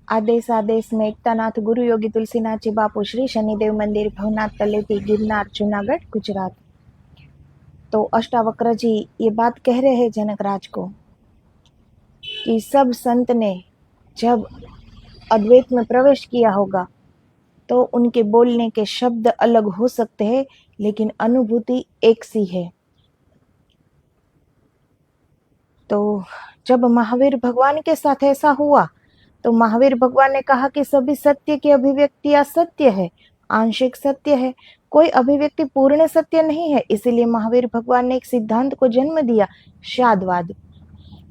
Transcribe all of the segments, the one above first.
आदेश आदेश में एकतानाथ गुरु योगी तुलसीनाथ जी बापू श्री शनिदेव मंदिर भवनाथ तलेटी गिरनार जूनागढ़ गुजरात। तो अष्टावक्र जी ये बात कह रहे हैं जनक राज को कि सब संत ने जब अद्वैत में प्रवेश किया होगा तो उनके बोलने के शब्द अलग हो सकते हैं लेकिन अनुभूति एक सी है। तो जब महावीर भगवान के साथ ऐसा हुआ तो महावीर भगवान ने कहा कि सभी सत्य की अभिव्यक्तियां सत्य है, आंशिक सत्य है, कोई अभिव्यक्ति पूर्ण सत्य नहीं है। इसीलिए महावीर भगवान ने एक सिद्धांत को जन्म दिया, शादवाद।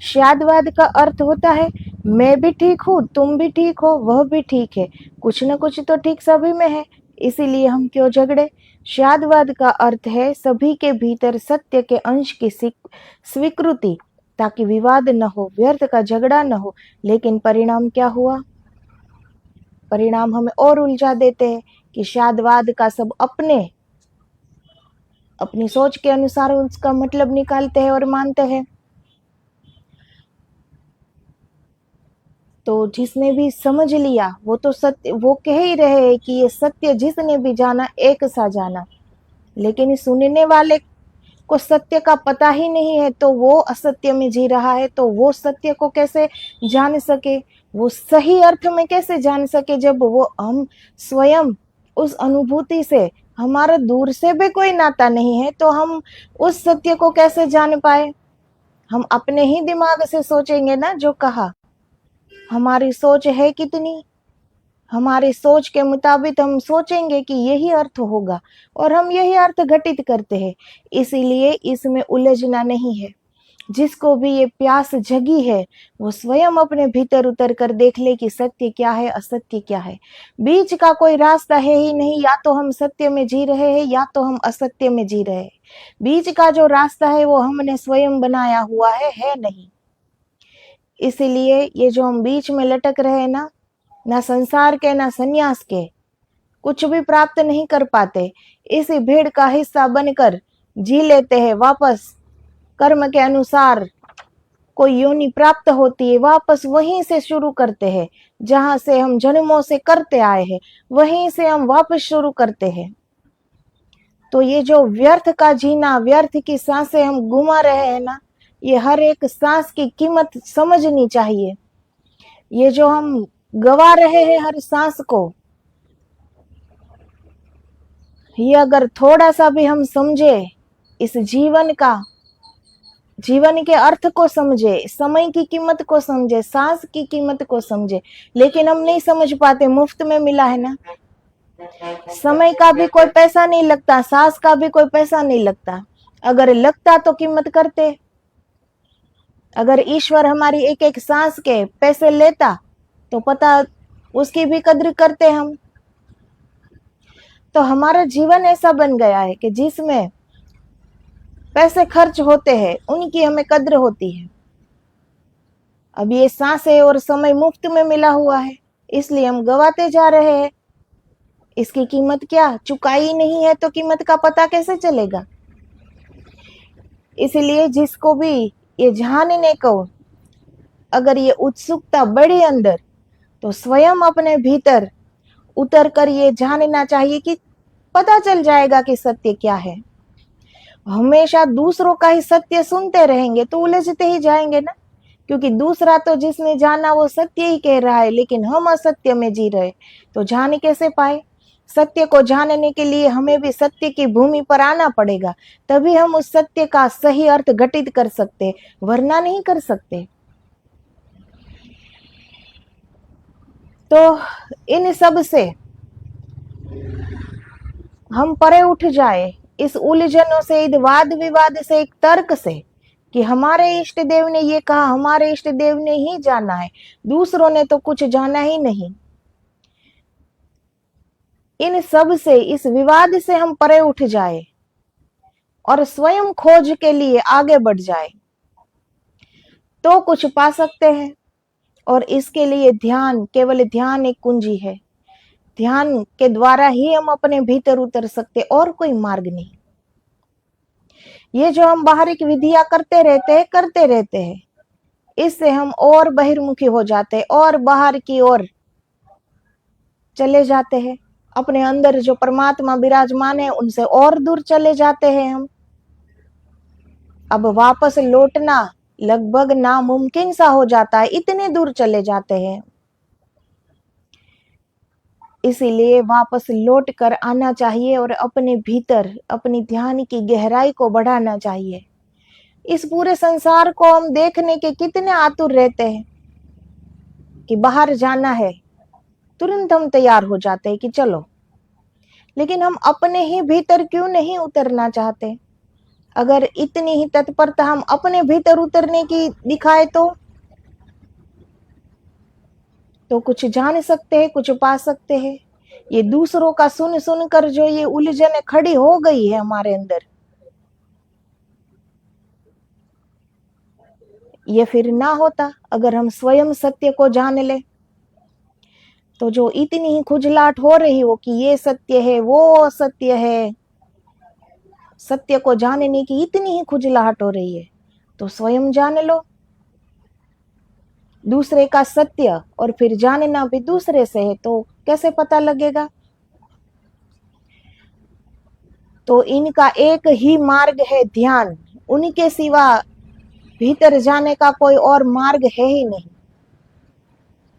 शादवाद का अर्थ होता है मैं भी ठीक हूँ, तुम भी ठीक हो, वह भी ठीक है, कुछ न कुछ तो ठीक सभी में है, इसीलिए हम क्यों झगड़े। शादवाद का अर्थ है सभी के भीतर सत्य के अंश की स्वीकृति, ताकि विवाद न हो, व्यर्थ का झगड़ा न हो। लेकिन परिणाम क्या हुआ? परिणाम हमें और उलझा देते हैं कि शादवाद का सब अपनी सोच के अनुसार उसका मतलब निकालते हैं और मानते हैं। तो जिसने भी समझ लिया वो तो सत्य, वो कह ही रहे हैं कि ये सत्य जिसने भी जाना एक सा जाना, लेकिन सुनने वाले को सत्य का पता ही नहीं है तो वो असत्य में जी रहा है, तो वो सत्य को कैसे जान सके, वो सही अर्थ में कैसे जान सके जब वो हम स्वयं उस अनुभूति से, हमारा दूर से भी कोई नाता नहीं है तो हम उस सत्य को कैसे जान पाए। हम अपने ही दिमाग से सोचेंगे ना, जो कहा हमारी सोच है कितनी, हमारी सोच के मुताबिक हम सोचेंगे कि यही अर्थ होगा और हम यही अर्थ घटित करते हैं। इसीलिए इसमें उलझना नहीं है। जिसको भी ये प्यास जगी है वो स्वयं अपने भीतर उतर कर देख ले कि सत्य क्या है, असत्य क्या है। बीच का कोई रास्ता है ही नहीं, या तो हम सत्य में जी रहे हैं या तो हम असत्य में जी रहे हैं। बीच का जो रास्ता है वो हमने स्वयं बनाया हुआ है नहीं। इसीलिए ये जो हम बीच में लटक रहे हैं ना संसार के ना सन्यास के, कुछ भी प्राप्त नहीं कर पाते, इसी भीड़ का हिस्सा बनकर जी लेते हैं। वापस कर्म के अनुसार कोई योनि प्राप्त होती है, वापस वहीं से शुरू करते हैं जहां से हम जन्मों से करते आए हैं, वहीं से हम वापस शुरू करते हैं। तो ये जो व्यर्थ का जीना, व्यर्थ की सांसें हम घुमा रहे हैं ना, ये हर एक सांस की कीमत समझनी चाहिए। ये जो हम गवा रहे हैं हर सांस को, ये अगर थोड़ा सा भी हम समझे, इस जीवन के अर्थ को समझे, समय की कीमत को समझे, सांस की कीमत को समझे, लेकिन हम नहीं समझ पाते। मुफ्त में मिला है ना, समय का भी कोई पैसा नहीं लगता, सांस का भी कोई पैसा नहीं लगता। अगर लगता तो कीमत करते। अगर ईश्वर हमारी एक एक सांस के पैसे लेता तो पता उसकी भी कद्र करते हम। तो हमारा जीवन ऐसा बन गया है कि जिसमें पैसे खर्च होते हैं उनकी हमें कद्र होती है। अब ये सांसें और समय मुफ्त में मिला हुआ है, इसलिए हम गवाते जा रहे हैं। इसकी कीमत क्या चुकाई नहीं है तो कीमत का पता कैसे चलेगा। इसलिए जिसको भी ये जानने को अगर ये उत्सुकता बढ़े अंदर, तो स्वयं अपने भीतर उतर कर ये जानना चाहिए कि पता चल जाएगा कि सत्य क्या है। हमेशा दूसरों का ही सत्य सुनते रहेंगे तो उलझते ही जाएंगे ना, क्योंकि दूसरा तो जिसने जाना वो सत्य ही कह रहा है, लेकिन हम असत्य में जी रहे, तो जान कैसे पाए। सत्य को जानने के लिए हमें भी सत्य की भूमि पर आना पड़ेगा, तभी हम उस सत्य का सही अर्थ घटित कर सकते, वरना नहीं कर सकते। तो इन सब से हम परे उठ जाए, इस उलझनों से, इस वाद विवाद से, एक तर्क से कि हमारे इष्ट देव ने ये कहा, हमारे इष्ट देव ने ही जाना है, दूसरों ने तो कुछ जाना ही नहीं। इन सब से, इस विवाद से हम परे उठ जाए और स्वयं खोज के लिए आगे बढ़ जाए तो कुछ पा सकते हैं। और इसके लिए ध्यान, केवल ध्यान एक कुंजी है। ध्यान के द्वारा ही हम अपने भीतर उतर सकते, और कोई मार्ग नहीं। ये जो हम बाहर की विधियां करते रहते हैं, इससे हम और बहिर्मुखी हो जाते हैं और बाहर की ओर चले जाते हैं, अपने अंदर जो परमात्मा विराजमान है उनसे और दूर चले जाते हैं हम। अब वापस लौटना लगभग नामुमकिन सा हो जाता है, इतने दूर चले जाते हैं। इसीलिए वापस लौट कर आना चाहिए और अपने भीतर अपनी ध्यान की गहराई को बढ़ाना चाहिए। इस पूरे संसार को हम देखने के कितने आतुर रहते हैं कि बाहर जाना है, तुरंत हम तैयार हो जाते हैं कि चलो, लेकिन हम अपने ही भीतर क्यों नहीं उतरना चाहते? अगर इतनी ही तत्परता हम अपने भीतर उतरने की दिखाए तो कुछ जान सकते हैं, कुछ पा सकते हैं। ये दूसरों का सुन सुनकर जो ये उलझन खड़ी हो गई है हमारे अंदर, ये फिर ना होता अगर हम स्वयं सत्य को जान ले। तो जो इतनी ही खुजलाहट हो रही हो कि ये सत्य है वो असत्य है, सत्य को जानने की इतनी ही खुजलाहट हो रही है, तो स्वयं जान लो। दूसरे का सत्य और फिर जानना भी दूसरे से है, तो कैसे पता लगेगा? तो इनका एक ही मार्ग है, ध्यान। उनके सिवा भीतर जाने का कोई और मार्ग है ही नहीं।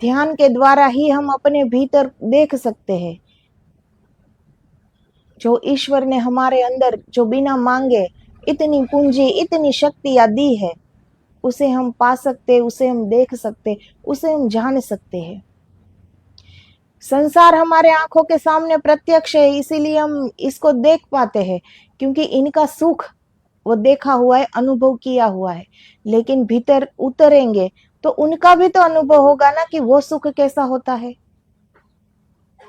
ध्यान के द्वारा ही हम अपने भीतर देख सकते हैं। जो ईश्वर ने हमारे अंदर जो बिना मांगे इतनी पूंजी इतनी शक्तियां दी है, उसे हम पा सकते, उसे हम देख सकते, उसे हम जान सकते हैं। संसार हमारे आंखों के सामने प्रत्यक्ष है, इसीलिए हम इसको देख पाते हैं, क्योंकि इनका सुख वो देखा हुआ है, अनुभव किया हुआ है। लेकिन भीतर उतरेंगे तो उनका भी तो अनुभव होगा ना कि वो सुख कैसा होता है।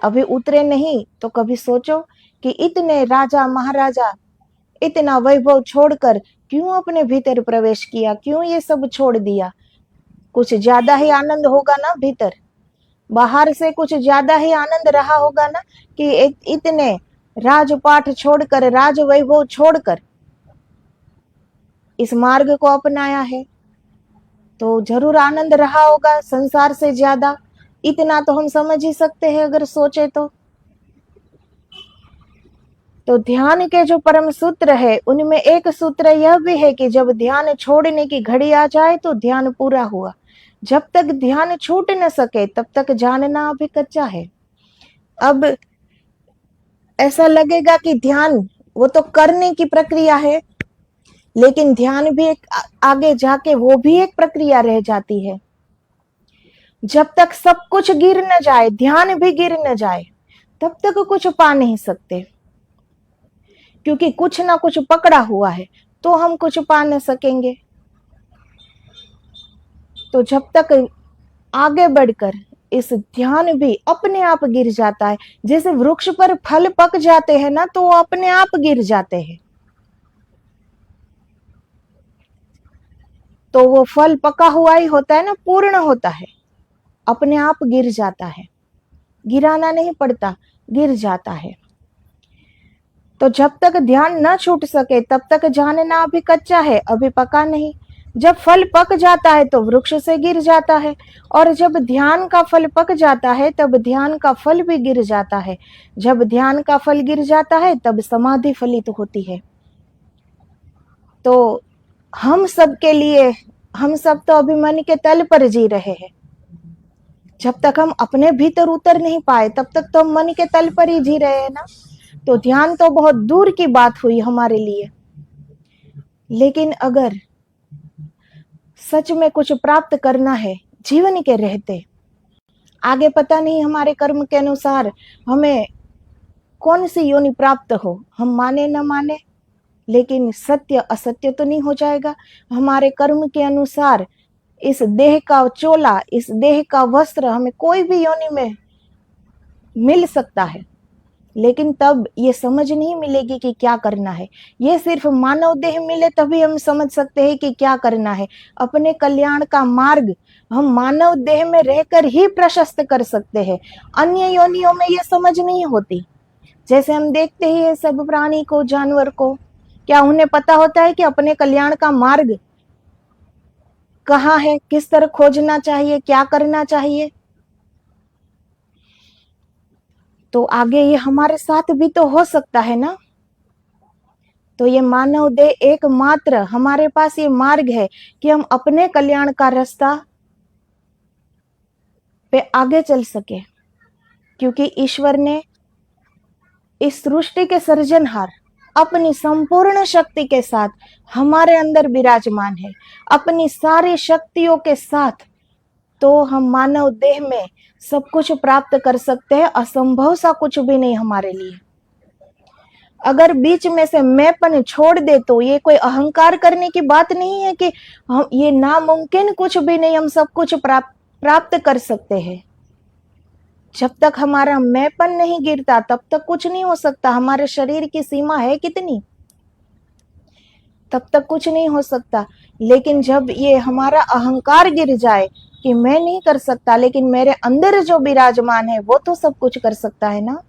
अभी उतरे नहीं तो कभी सोचो कि इतने राजा महाराजा इतना वैभव छोड़कर क्यों अपने भीतर प्रवेश किया, क्यों ये सब छोड़ दिया? कुछ ज्यादा ही आनंद होगा ना भीतर, बाहर से कुछ ज्यादा ही आनंद रहा होगा ना कि इतने राजपाट छोड़कर, राज वैभव छोड़कर इस मार्ग को अपनाया है, तो जरूर आनंद रहा होगा संसार से ज्यादा। इतना तो हम समझ ही सकते हैं अगर सोचे तो ध्यान के जो परम सूत्र है उनमें एक सूत्र यह भी है कि जब ध्यान छोड़ने की घड़ी आ जाए तो ध्यान पूरा हुआ। जब तक ध्यान छूट न सके तब तक जानना अभी कच्चा है। अब ऐसा लगेगा कि ध्यान वो तो करने की प्रक्रिया है, लेकिन ध्यान भी एक आगे जाके वो भी एक प्रक्रिया रह जाती है। जब तक सब कुछ गिर न जाए, ध्यान भी गिर न जाए, तब तक कुछ पा नहीं सकते, क्योंकि कुछ ना कुछ पकड़ा हुआ है, तो हम कुछ पा न सकेंगे। तो जब तक आगे बढ़कर इस ध्यान भी अपने आप गिर जाता है, जैसे वृक्ष पर फल पक जाते हैं ना, तो वो अपने आप गिर जाते हैं। तो वो फल पका हुआ ही होता है ना, पूर्ण होता है, अपने आप गिर जाता है, गिराना नहीं पड़ता, गिर जाता है। तो जब तक ध्यान न छूट सके तब तक जानना अभी कच्चा है, अभी पका नहीं। जब फल पक जाता है तो वृक्ष से गिर जाता है, और जब ध्यान का फल पक जाता है तब ध्यान का फल भी गिर जाता है। जब ध्यान का फल गिर जाता है तब समाधि फलित होती है। तो हम सब के लिए, हम सब तो अभी मन के तल पर जी रहे हैं। जब तक हम अपने भीतर उतर नहीं पाए तब तक तो हम मन के तल पर ही जी रहे हैं ना। तो ध्यान तो बहुत दूर की बात हुई हमारे लिए। लेकिन अगर सच में कुछ प्राप्त करना है जीवन के रहते, आगे पता नहीं हमारे कर्म के अनुसार हमें कौन सी योनि प्राप्त हो, हम माने न माने, लेकिन सत्य असत्य तो नहीं हो जाएगा। हमारे कर्म के अनुसार इस देह का चोला, इस देह का वस्त्र हमें कोई भी योनि में मिल सकता है, लेकिन तब ये समझ नहीं मिलेगी कि क्या करना है। ये सिर्फ मानव देह मिले तभी हम समझ सकते हैं कि क्या करना है। अपने कल्याण का मार्ग हम मानव देह में रहकर ही प्रशस्त कर सकते हैं, अन्य योनियों में ये समझ नहीं होती। जैसे हम देखते ही है सब प्राणी को, जानवर को, क्या उन्हें पता होता है कि अपने कल्याण का मार्ग कहाँ है, किस तरह खोजना चाहिए, क्या करना चाहिए? तो आगे ये हमारे साथ भी तो हो सकता है ना। तो ये मानव देह एकमात्र हमारे पास ये मार्ग है कि हम अपने कल्याण का रास्ता पे आगे चल सके, क्योंकि ईश्वर ने इस सृष्टि के सृजनहार अपनी संपूर्ण शक्ति के साथ हमारे अंदर विराजमान है, अपनी सारी शक्तियों के साथ। तो हम मानव देह में सब कुछ प्राप्त कर सकते हैं, असंभव सा कुछ भी नहीं हमारे लिए। अगर बीच में से मैंपन छोड़ दे तो ये कोई अहंकार करने की बात नहीं है कि हम ये नामुमकिन कुछ भी नहीं, हम सब कुछ प्राप्त कर सकते हैं। जब तक हमारा मैंपन नहीं गिरता तब तक कुछ नहीं हो सकता। हमारे शरीर की सीमा है कितनी, तब तक कुछ नहीं हो सकता। लेकिन जब ये हमारा अहंकार गिर जाए कि मैं नहीं कर सकता, लेकिन मेरे अंदर जो विराजमान है वो तो सब कुछ कर सकता है ना।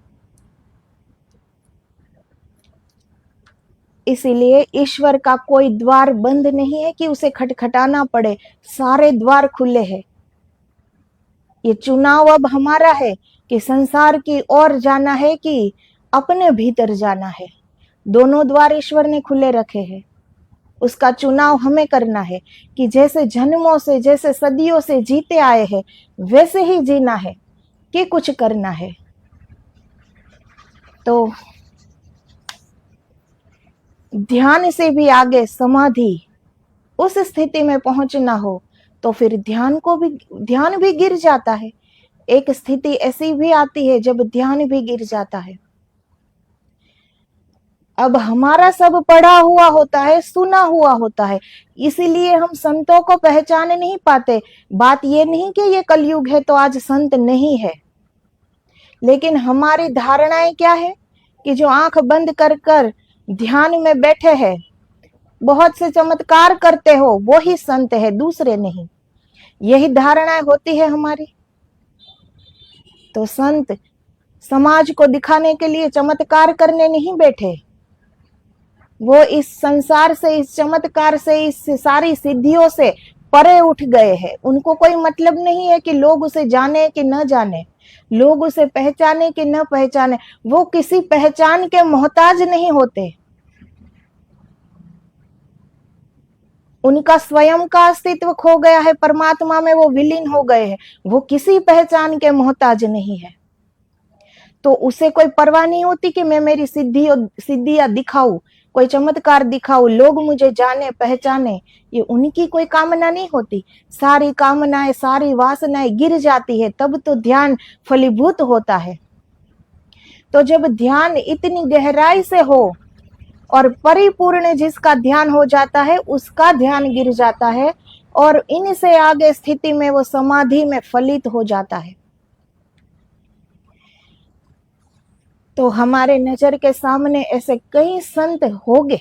इसीलिए ईश्वर का कोई द्वार बंद नहीं है कि उसे खटखटाना पड़े, सारे द्वार खुले हैं। ये चुनाव अब हमारा है कि संसार की ओर जाना है कि अपने भीतर जाना है। दोनों द्वार ईश्वर ने खुले रखे हैं। उसका चुनाव हमें करना है कि जैसे जन्मों से, जैसे सदियों से जीते आए हैं वैसे ही जीना है कि कुछ करना है। तो ध्यान से भी आगे समाधि, उस स्थिति में पहुंचना हो तो फिर ध्यान भी गिर जाता है। एक स्थिति ऐसी भी आती है जब ध्यान भी गिर जाता है। अब हमारा सब पढ़ा हुआ होता है, सुना हुआ होता है, इसीलिए हम संतों को पहचान नहीं पाते। बात ये नहीं कि ये कलयुग है तो आज संत नहीं है, लेकिन हमारी धारणाएं क्या है कि जो आंख बंद कर कर ध्यान में बैठे हैं, बहुत से चमत्कार करते हो, वो ही संत है, दूसरे नहीं। यही धारणाएं होती है हमारी। तो संत समाज को दिखाने के लिए चमत्कार करने नहीं बैठे, वो इस संसार से, इस चमत्कार से, इस सारी सिद्धियों से परे उठ गए हैं। उनको कोई मतलब नहीं है कि लोग उसे जाने कि न जाने, लोग उसे पहचाने कि न पहचाने। वो किसी पहचान के मोहताज नहीं होते। उनका स्वयं का अस्तित्व खो गया है, परमात्मा में वो विलीन हो गए हैं। वो किसी पहचान के मोहताज नहीं है। तो उसे कोई परवाह नहीं होती कि मैं मेरी सिद्धियां दिखाऊं, कोई चमत्कार दिखाऊं, लोग मुझे जाने पहचाने। ये उनकी कोई कामना नहीं होती। सारी कामनाएं, सारी वासनाएं गिर जाती है, तब तो ध्यान फलीभूत होता है। तो जब ध्यान इतनी गहराई से हो और परिपूर्ण जिसका ध्यान हो जाता है, उसका ध्यान गिर जाता है और इनसे आगे स्थिति में वो समाधि में फलित हो जाता है। तो हमारे नजर के सामने ऐसे कई संत होंगे।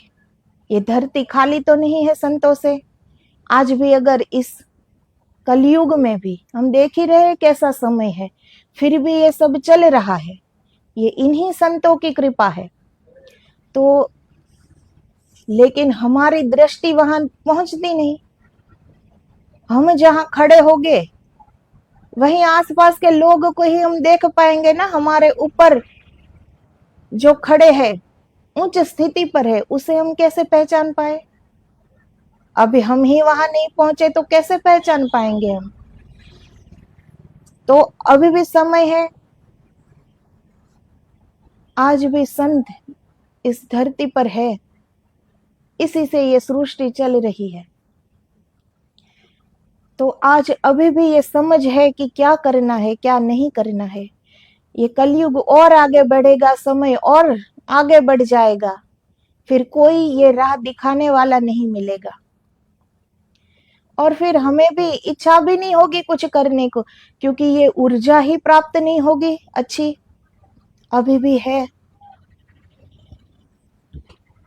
ये धरती खाली तो नहीं है संतों से। आज भी अगर इस कलयुग में भी हम देख ही रहे कैसा समय है, फिर भी ये सब चल रहा है, ये इन्हीं संतों की कृपा है। तो लेकिन हमारी दृष्टि वहां पहुंचती नहीं। हम जहां खड़े होंगे वहीं आसपास के लोग को ही हम देख पाएंगे ना। हमारे ऊपर जो खड़े हैं, उच्च स्थिति पर है, उसे हम कैसे पहचान पाए? अभी हम ही वहां नहीं पहुंचे तो कैसे पहचान पाएंगे हम? तो अभी भी समय है। आज भी संत इस धरती पर है, इसी से ये सृष्टि चल रही है। तो आज अभी भी ये समझ है कि क्या करना है, क्या नहीं करना है। ये कलयुग और आगे बढ़ेगा, समय और आगे बढ़ जाएगा, फिर कोई ये राह दिखाने वाला नहीं मिलेगा। और फिर हमें भी इच्छा भी नहीं होगी कुछ करने को, क्योंकि ये ऊर्जा ही प्राप्त नहीं होगी अच्छी। अभी भी है,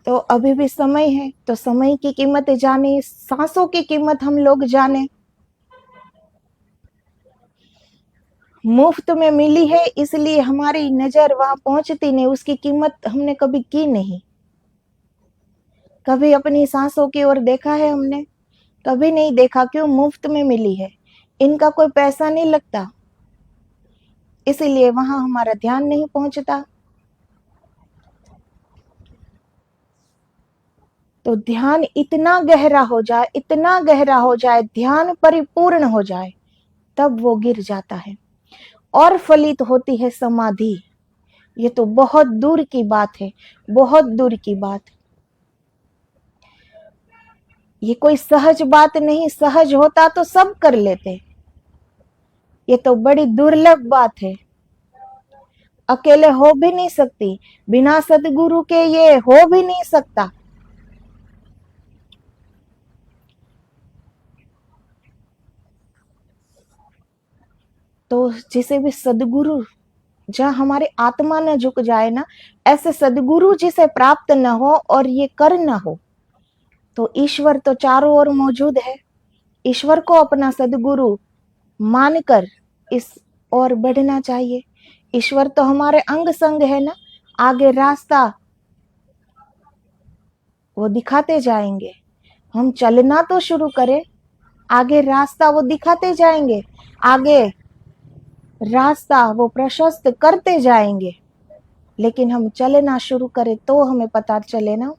तो अभी भी समय है। तो समय की कीमत जाने, सांसों की कीमत हम लोग जाने। मुफ्त में मिली है इसलिए हमारी नजर वहां पहुंचती नहीं, उसकी कीमत हमने कभी की नहीं। कभी अपनी सांसों की ओर देखा है हमने? कभी नहीं देखा। क्यों? मुफ्त में मिली है, इनका कोई पैसा नहीं लगता। इसीलिए वहां हमारा ध्यान नहीं पहुंचता। तो ध्यान इतना गहरा हो जाए, इतना गहरा हो जाए, ध्यान परिपूर्ण हो जाए, तब वो गिर जाता है और फलित होती है समाधि। ये तो बहुत दूर की बात है, बहुत दूर की बात। ये कोई सहज बात नहीं, सहज होता तो सब कर लेते। ये तो बड़ी दुर्लभ बात है, अकेले हो भी नहीं सकती, बिना सदगुरु के ये हो भी नहीं सकता। तो जिसे भी सदगुरु, जहां हमारी आत्मा न झुक जाए ना, ऐसे सदगुरु जिसे प्राप्त न हो और ये कर न हो, तो ईश्वर तो चारों ओर मौजूद है। ईश्वर को अपना सदगुरु मानकर इस ओर बढ़ना चाहिए। ईश्वर तो हमारे अंग संग है ना, आगे रास्ता वो दिखाते जाएंगे। हम चलना तो शुरू करें, आगे रास्ता वो दिखाते जाएंगे, आगे रास्ता वो प्रशस्त करते जाएंगे। लेकिन हम चलना शुरू करें तो हमें पता चले ना।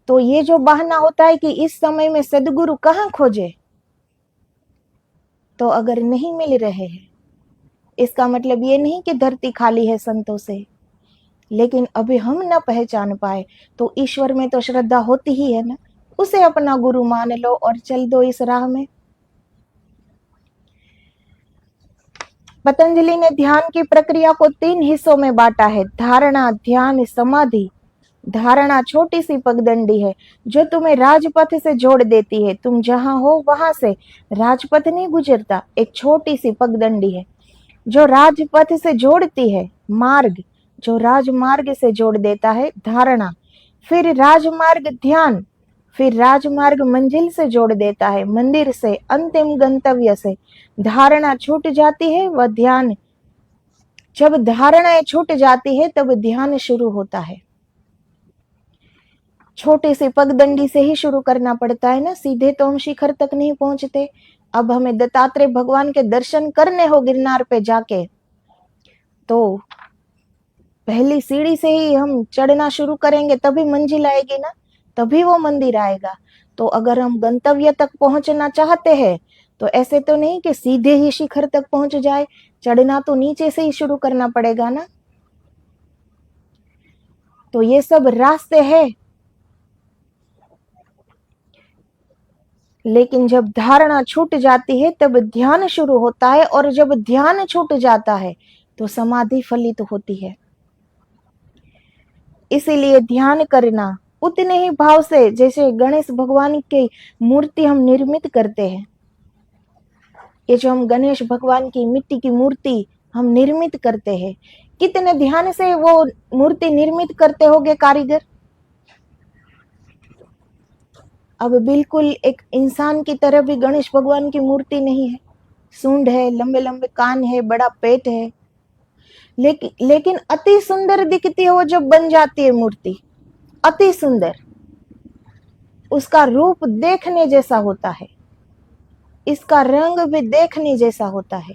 तो ये जो बहाना होता है कि इस समय में सदगुरु कहाँ खोजे, तो अगर नहीं मिल रहे हैं, इसका मतलब ये नहीं कि धरती खाली है संतों से। लेकिन अभी हम न पहचान पाए तो ईश्वर में तो श्रद्धा होती ही है ना, उसे अपना गुरु मान लो और चल दो इस राह में। पतंजलि ने ध्यान की प्रक्रिया को 3 हिस्सों में बांटा है, धारणा, ध्यान, समाधि। धारणा छोटी सी पगडंडी है जो तुम्हें राजपथ से जोड़ देती है। तुम जहां हो वहां से राजपथ नहीं गुजरता, एक छोटी सी पगडंडी है जो राजपथ से जोड़ती है, मार्ग जो राजमार्ग से जोड़ देता है, धारणा। फिर राजमार्ग ध्यान, फिर राजमार्ग मंजिल से जोड़ देता है, मंदिर से, अंतिम गंतव्य से। धारणा छूट जाती है वह ध्यान, जब धारणाएं छूट जाती है तब ध्यान शुरू होता है। छोटे से पगडंडी से ही शुरू करना पड़ता है ना, सीधे तो हम शिखर तक नहीं पहुंचते। अब हमें दत्तात्रेय भगवान के दर्शन करने हो गिरनार पे जाके, तो पहली सीढ़ी से ही हम चढ़ना शुरू करेंगे, तभी मंजिल आएगी ना, तभी वो मंदिर आएगा। तो अगर हम गंतव्य तक पहुंचना चाहते हैं तो ऐसे तो नहीं कि सीधे ही शिखर तक पहुंच जाए, चढ़ना तो नीचे से ही शुरू करना पड़ेगा ना। तो ये सब रास्ते हैं। लेकिन जब धारणा छूट जाती है तब ध्यान शुरू होता है, और जब ध्यान छूट जाता है तो समाधि फलित होती है। इसीलिए ध्यान करना उतने ही भाव से जैसे गणेश भगवान की मूर्ति हम निर्मित करते हैं। ये जो हम गणेश भगवान की मिट्टी की मूर्ति हम निर्मित करते हैं, कितने ध्यान से वो मूर्ति निर्मित करते होंगे कारीगर। अब बिल्कुल एक इंसान की तरह भी गणेश भगवान की मूर्ति नहीं है, सूंड है, लंबे लंबे कान है, बड़ा पेट है, लेकिन अति सुंदर दिखती है वो जब बन जाती है मूर्ति, अति सुंदर। उसका रूप देखने जैसा होता है, इसका रंग भी देखने जैसा होता है।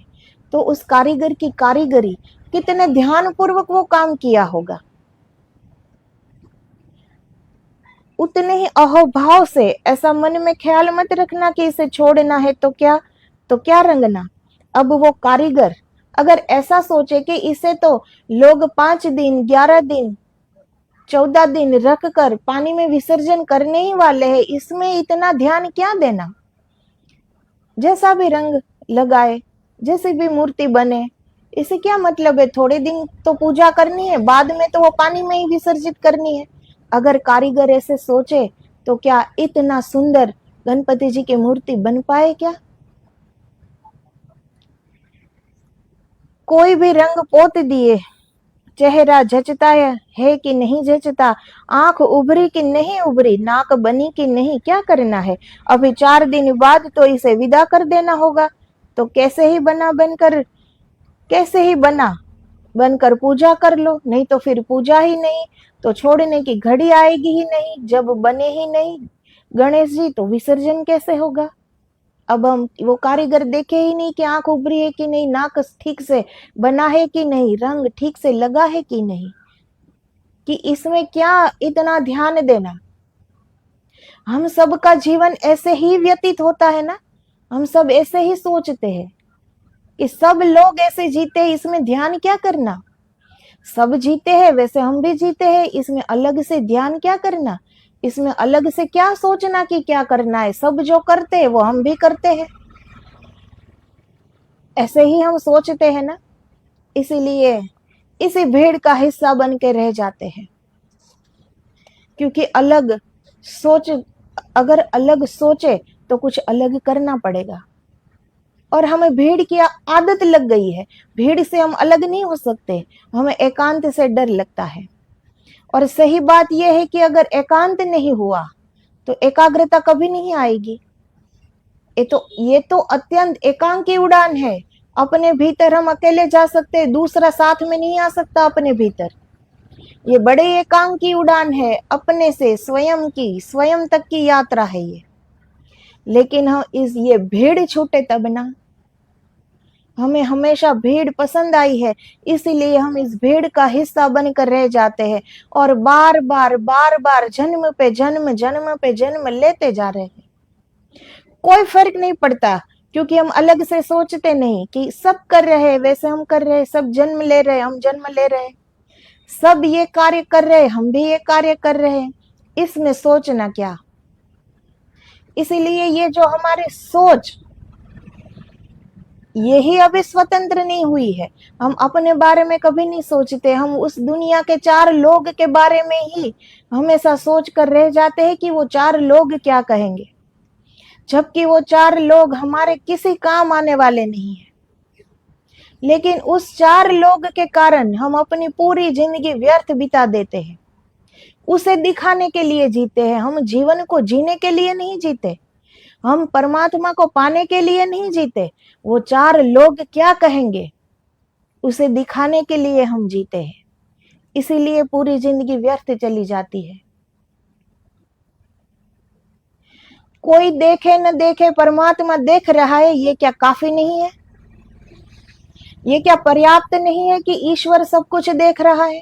तो उस कारीगर की कारीगरी, कितने ध्यान पूर्वक वो काम किया होगा। उतने ही अहोभाव से, ऐसा मन में ख्याल मत रखना कि इसे छोड़ना है तो क्या रंगना। अब वो कारीगर अगर ऐसा सोचे कि इसे तो लोग 5 दिन, 11 दिन, 14 दिन रख कर पानी में विसर्जन करने ही वाले हैं, इसमें इतना ध्यान क्या देना। जैसा भी रंग लगाए, जैसी भी मूर्ति बने, इसे क्या मतलब है, थोड़े दिन तो पूजा करनी है, बाद में तो वो पानी में ही विसर्जित करनी है। अगर कारीगर ऐसे सोचे तो क्या इतना सुंदर गणपति जी की मूर्ति बन पाए क्या। कोई भी रंग पोत दिए, चेहरा जचता है कि नहीं जचता, आंख उभरी कि नहीं उभरी, नाक बनी कि नहीं, क्या करना है। अभी 4 दिन बाद तो इसे विदा कर देना होगा। तो कैसे ही बना बनकर, कैसे ही बना बनकर पूजा कर लो, नहीं तो फिर पूजा ही नहीं, तो छोड़ने की घड़ी आएगी ही नहीं। जब बने ही नहीं गणेश जी तो विसर्जन कैसे होगा। अब हम वो कारीगर देखे ही नहीं कि आंख उभरी है कि नहीं, नाक ठीक से बना है कि नहीं, रंग ठीक से लगा है कि नहीं, कि इसमें क्या इतना ध्यान देना। हम सब का जीवन ऐसे ही व्यतीत होता है ना, हम सब ऐसे ही सोचते हैं कि सब लोग ऐसे जीते हैं, इसमें ध्यान क्या करना। सब जीते हैं वैसे हम भी जीते हैं, इसमें अलग से ध्यान क्या करना, इसमें अलग से क्या सोचना कि क्या करना है। सब जो करते हैं वो हम भी करते हैं, ऐसे ही हम सोचते हैं ना, इसीलिए इसी भीड़ का हिस्सा बन के रह जाते हैं। क्योंकि अलग सोच, अगर अलग सोचे तो कुछ अलग करना पड़ेगा, और हमें भीड़ की आदत लग गई है, भीड़ से हम अलग नहीं हो सकते, हमें एकांत से डर लगता है। और सही बात यह है कि अगर एकांत नहीं हुआ तो एकाग्रता कभी नहीं आएगी। ये तो अत्यंत एकांकी उड़ान है। अपने भीतर हम अकेले जा सकते हैं, दूसरा साथ में नहीं आ सकता अपने भीतर। ये बड़े एकांकी उड़ान है, अपने से स्वयं तक की यात्रा है ये। लेकिन हम ये भीड़ छूटे तब ना। हमें हमेशा भीड़ पसंद आई है, इसीलिए हम इस भीड़ का हिस्सा बनकर रह जाते हैं, और बार बार जन्म पे जन्म लेते जा रहे हैं। कोई फर्क नहीं पड़ता, क्योंकि हम अलग से सोचते नहीं कि सब कर रहे हैं वैसे हम कर रहे हैं, सब जन्म ले रहे हम जन्म ले रहे हैं, सब ये कार्य कर रहे हम भी ये कार्य कर रहे हैं, इसमें सोचना क्या। इसीलिए ये जो हमारे सोच, यही अभी स्वतंत्र नहीं हुई है। हम अपने बारे में कभी नहीं सोचते, हम उस दुनिया के 4 लोग के बारे में ही हमेशा सोच कर रह जाते हैं कि वो 4 लोग क्या कहेंगे, जबकि वो 4 लोग हमारे किसी काम आने वाले नहीं है। लेकिन उस 4 लोग के कारण हम अपनी पूरी जिंदगी व्यर्थ बिता देते हैं, उसे दिखाने के लिए जीते हैं। हम जीवन को जीने के लिए नहीं जीते, हम परमात्मा को पाने के लिए नहीं जीते। वो 4 लोग क्या कहेंगे उसे दिखाने के लिए हम जीते हैं, इसीलिए पूरी जिंदगी व्यर्थ चली जाती है। कोई देखे न देखे, परमात्मा देख रहा है, ये क्या काफी नहीं है? ये क्या पर्याप्त नहीं है कि ईश्वर सब कुछ देख रहा है,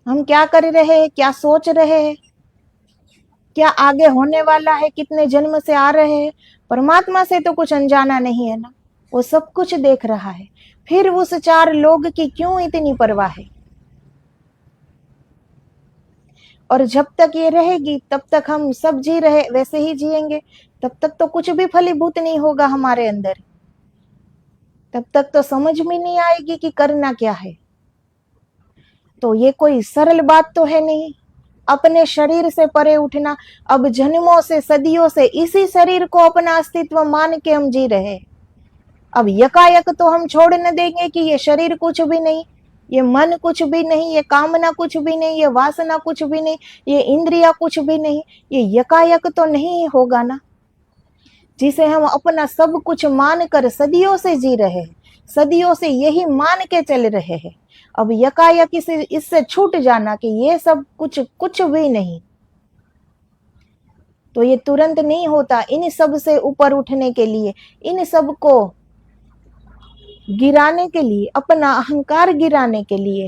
हम क्या कर रहे हैं, क्या सोच रहे हैं, क्या आगे होने वाला है, कितने जन्म से आ रहे हैं? परमात्मा से तो कुछ अनजाना नहीं है ना, वो सब कुछ देख रहा है। फिर उस 4 लोग की क्यों इतनी परवाह है? और जब तक ये रहेगी तब तक हम सब जी रहे वैसे ही जिएंगे, तब तक तो कुछ भी फलीभूत नहीं होगा हमारे अंदर, तब तक तो समझ में नहीं आएगी कि करना क्या है। तो ये कोई सरल बात तो है नहीं, अपने शरीर से परे उठना। अब जन्मों से सदियों से इसी शरीर को अपना अस्तित्व मान के हम जी रहे। अब यकायक तो हम छोड़ न देंगे कि ये शरीर कुछ भी नहीं, ये मन कुछ भी नहीं, ये कामना कुछ भी नहीं, ये वासना कुछ भी नहीं, ये इंद्रिया कुछ भी नहीं। ये यकायक तो नहीं होगा ना, जिसे हम अपना सब कुछ मान कर सदियों से जी रहे हैं, सदियों से यही मान के चल रहे हैं। अब यकायक इससे छूट जाना कि ये सब कुछ कुछ भी नहीं, तो ये तुरंत नहीं होता। इन सब से ऊपर उठने के लिए, इन सब को गिराने के लिए, अपना अहंकार गिराने के लिए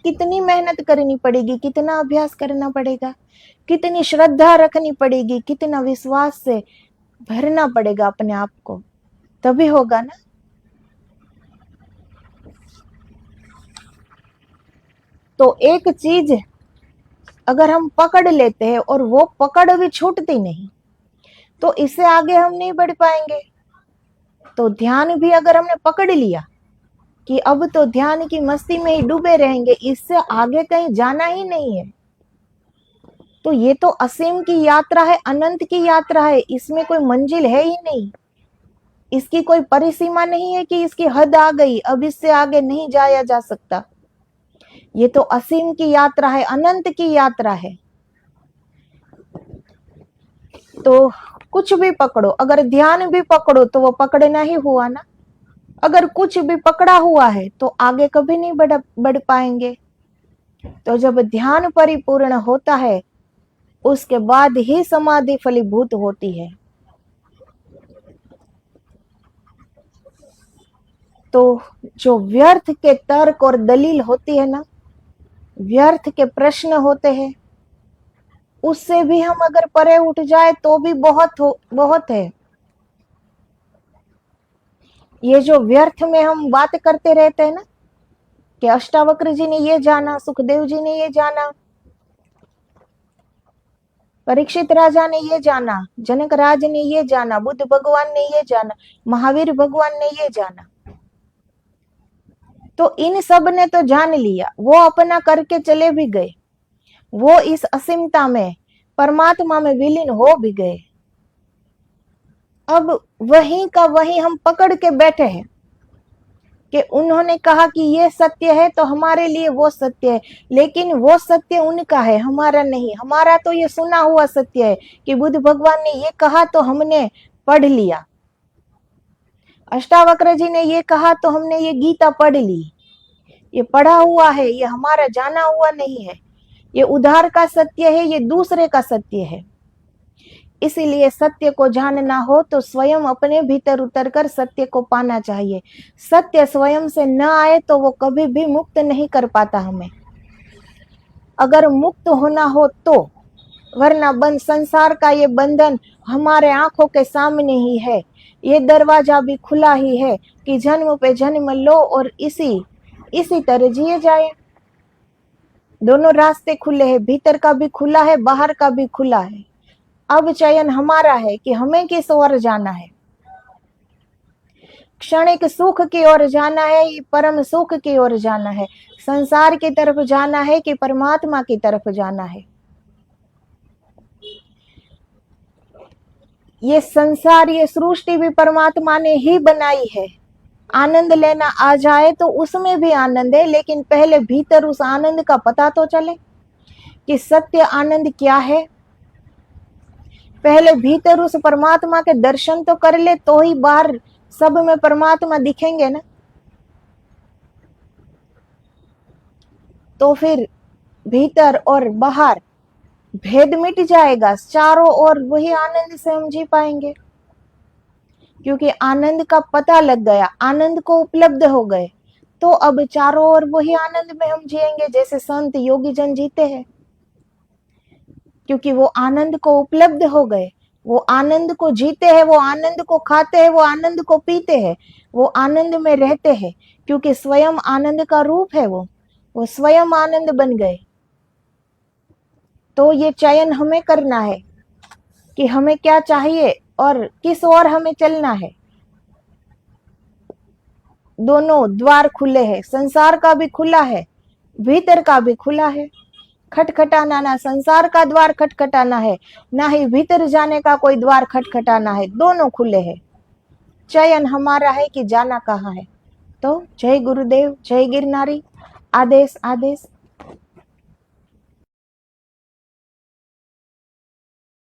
कितनी मेहनत करनी पड़ेगी, कितना अभ्यास करना पड़ेगा, कितनी श्रद्धा रखनी पड़ेगी, कितना विश्वास से भरना पड़ेगा अपने आप को, तभी होगा ना। तो एक चीज अगर हम पकड़ लेते हैं और वो पकड़ भी छूटती नहीं, तो इससे आगे हम नहीं बढ़ पाएंगे। तो ध्यान भी अगर हमने पकड़ लिया कि अब तो ध्यान की मस्ती में ही डूबे रहेंगे, इससे आगे कहीं जाना ही नहीं है, तो ये तो असीम की यात्रा है, अनंत की यात्रा है, इसमें कोई मंजिल है ही नहीं, इसकी कोई परिसीमा नहीं है कि इसकी हद आ गई, अब इससे आगे नहीं जाया जा सकता। ये तो असीम की यात्रा है, अनंत की यात्रा है। तो कुछ भी पकड़ो, अगर ध्यान भी पकड़ो तो वो पकड़ना ही हुआ ना। अगर कुछ भी पकड़ा हुआ है तो आगे कभी नहीं बढ़ पाएंगे। तो जब ध्यान परिपूर्ण होता है उसके बाद ही समाधि फलीभूत होती है। तो जो व्यर्थ के तर्क और दलील होती है ना, व्यर्थ के प्रश्न होते हैं, उससे भी हम अगर परे उठ जाए तो भी बहुत है। ये जो व्यर्थ में हम बात करते रहते हैं ना, कि अष्टावक्र जी ने ये जाना, सुखदेव जी ने ये जाना, परीक्षित राजा ने ये जाना, जनक राज ने ये जाना, बुद्ध भगवान ने ये जाना, महावीर भगवान ने ये जाना, तो इन सब ने तो जान लिया, वो अपना करके चले भी गए, वो इस असीमता में परमात्मा में विलीन हो भी गए। अब वहीं का वहीं हम पकड़ के बैठे हैं कि उन्होंने कहा कि ये सत्य है तो हमारे लिए वो सत्य है, लेकिन वो सत्य उनका है, हमारा नहीं। हमारा तो ये सुना हुआ सत्य है कि बुद्ध भगवान ने ये कहा तो हमने पढ़ लिया, अष्टावक्र जी ने ये कहा तो हमने ये गीता पढ़ ली, ये पढ़ा हुआ है, ये हमारा जाना हुआ नहीं है, ये उधार का सत्य है, ये दूसरे का सत्य है। इसीलिए सत्य को जानना हो तो स्वयं अपने भीतर उतरकर सत्य को पाना चाहिए। सत्य स्वयं से न आए तो वो कभी भी मुक्त नहीं कर पाता हमें। अगर मुक्त होना हो तो, वरना बंद संसार का ये बंधन हमारे आंखों के सामने ही है। ये दरवाजा भी खुला ही है कि जन्म पे जन्म लो और इसी तरह जिए जाए। दोनों रास्ते खुले हैं, भीतर का भी खुला है, बाहर का भी खुला है। अब चयन हमारा है कि हमें किस ओर जाना है। क्षणिक सुख की ओर जाना है, परम सुख की ओर जाना है, संसार की तरफ जाना है कि परमात्मा की तरफ जाना है। ये संसार, ये सृष्टि भी परमात्मा ने ही बनाई है। आनंद लेना आ जाए तो उसमें भी आनंद है, लेकिन पहले भीतर उस आनंद का पता तो चले कि सत्य आनंद क्या है। पहले भीतर उस परमात्मा के दर्शन तो कर ले, तो ही बाहर सब में परमात्मा दिखेंगे ना। तो फिर भीतर और बाहर भेद मिट जाएगा, चारों ओर वही आनंद से हम जी पाएंगे, क्योंकि आनंद का पता लग गया, आनंद को उपलब्ध हो गए, तो अब चारों ओर वही आनंद में हम जिएंगे जैसे संत योगी जन जीते हैं, क्योंकि वो आनंद को उपलब्ध हो गए, वो आनंद को जीते हैं, वो आनंद को खाते हैं, वो आनंद को पीते हैं, वो आनंद में रहते हैं, क्योंकि स्वयं आनंद का रूप है वो स्वयं आनंद बन गए। तो ये चयन हमें करना है कि हमें क्या चाहिए और किस ओर हमें चलना है। दोनों द्वार खुले हैं, संसार का भी खुला है, भीतर का भी खुला है। खटखटाना ना संसार का द्वार खटखटाना है, ना ही भीतर जाने का कोई द्वार खटखटाना है, दोनों खुले हैं। चयन हमारा है कि जाना कहाँ है। तो जय गुरुदेव, जय गिरनारी। आदेश आदेश।